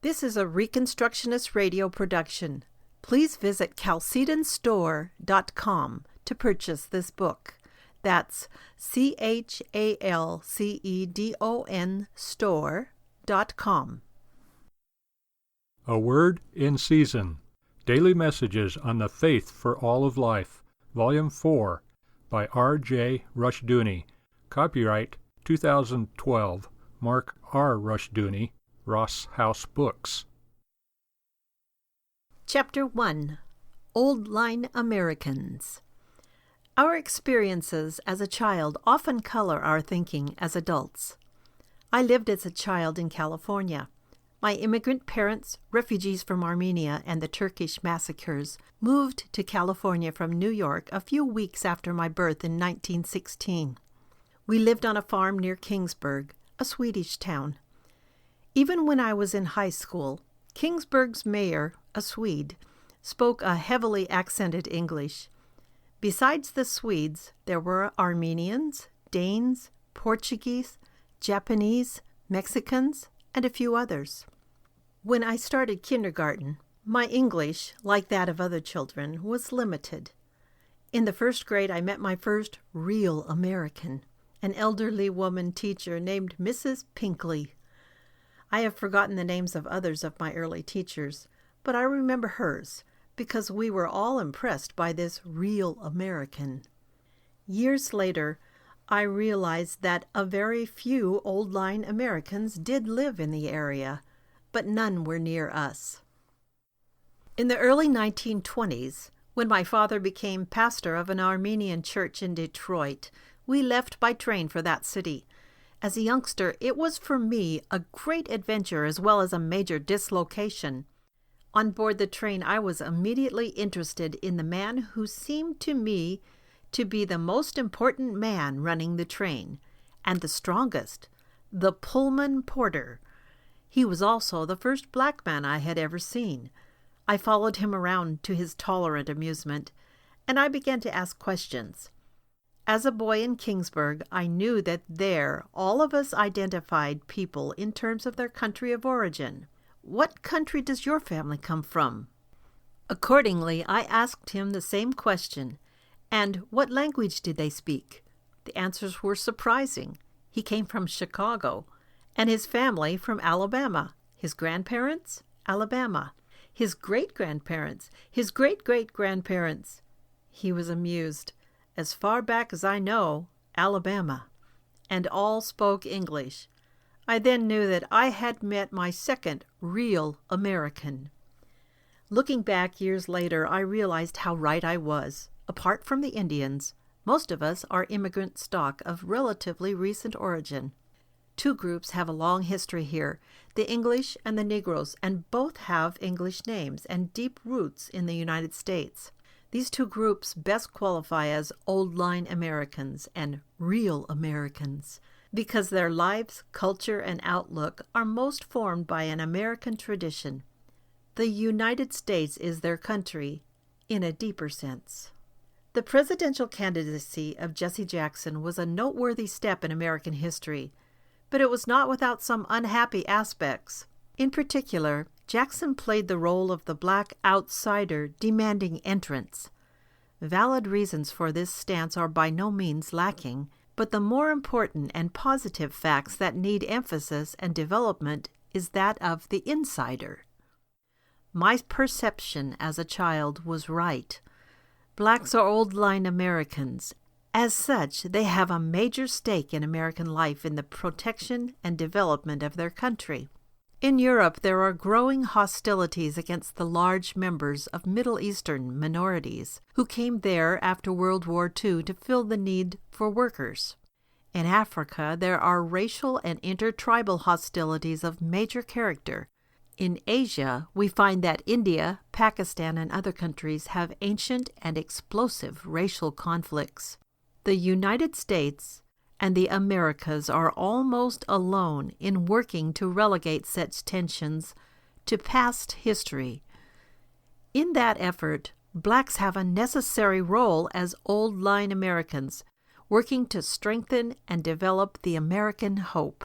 This is a Reconstructionist radio production. Please visit chalcedonstore.com to purchase this book. That's CHALCEDON store.com. A Word in Season. Daily Messages on the Faith for All of Life. Volume 4 by R.J. Rushdoony. Copyright 2012. Mark R. Rushdoony, Ross House Books. Chapter 1. Old Line Americans. Our experiences as a child often color our thinking as adults. I lived as a child in California. My immigrant parents, refugees from Armenia and the Turkish massacres, moved to California from New York a few weeks after my birth in 1916. We lived on a farm near Kingsburg, a Swedish town. Even when I was in high school, Kingsburg's mayor, a Swede, spoke a heavily accented English. Besides the Swedes, there were Armenians, Danes, Portuguese, Japanese, Mexicans, and a few others. When I started kindergarten, my English, like that of other children, was limited. In the first grade, I met my first real American, an elderly woman teacher named Mrs. Pinkley. I have forgotten the names of others of my early teachers, but I remember hers because we were all impressed by this real American. Years later, I realized that a very few Old Line Americans did live in the area, but none were near us. In the early 1920s, when my father became pastor of an Armenian church in Detroit, we left by train for that city. As a youngster, it was for me a great adventure as well as a major dislocation. On board the train, I was immediately interested in the man who seemed to me to be the most important man running the train, and the strongest, the Pullman porter. He was also the first black man I had ever seen. I followed him around to his tolerant amusement, and I began to ask questions. As a boy in Kingsburg, I knew that there all of us identified people in terms of their country of origin. What country does your family come from? Accordingly, I asked him the same question. And what language did they speak? The answers were surprising. He came from Chicago, and his family from Alabama. His grandparents, Alabama. His great-grandparents, his great-great-grandparents. He was amused. As far back as I know, Alabama. And all spoke English. I then knew that I had met my second real American. Looking back years later, I realized how right I was. Apart from the Indians, most of us are immigrant stock of relatively recent origin. Two groups have a long history here, the English and the Negroes, and both have English names and deep roots in the United States. These two groups best qualify as Old Line Americans and real Americans because their lives, culture, and outlook are most formed by an American tradition. The United States is their country in a deeper sense. The presidential candidacy of Jesse Jackson was a noteworthy step in American history, but it was not without some unhappy aspects. In particular, Jackson played the role of the black outsider demanding entrance. Valid reasons for this stance are by no means lacking, but the more important and positive facts that need emphasis and development is that of the insider. My perception as a child was right. Blacks are Old Line Americans. As such, they have a major stake in American life in the protection and development of their country. In Europe, there are growing hostilities against the large members of Middle Eastern minorities who came there after World War II to fill the need for workers. In Africa, there are racial and intertribal hostilities of major character. In Asia, we find that India, Pakistan, and other countries have ancient and explosive racial conflicts. The United States and the Americas are almost alone in working to relegate such tensions to past history. In that effort, blacks have a necessary role as Old Line Americans, working to strengthen and develop the American hope.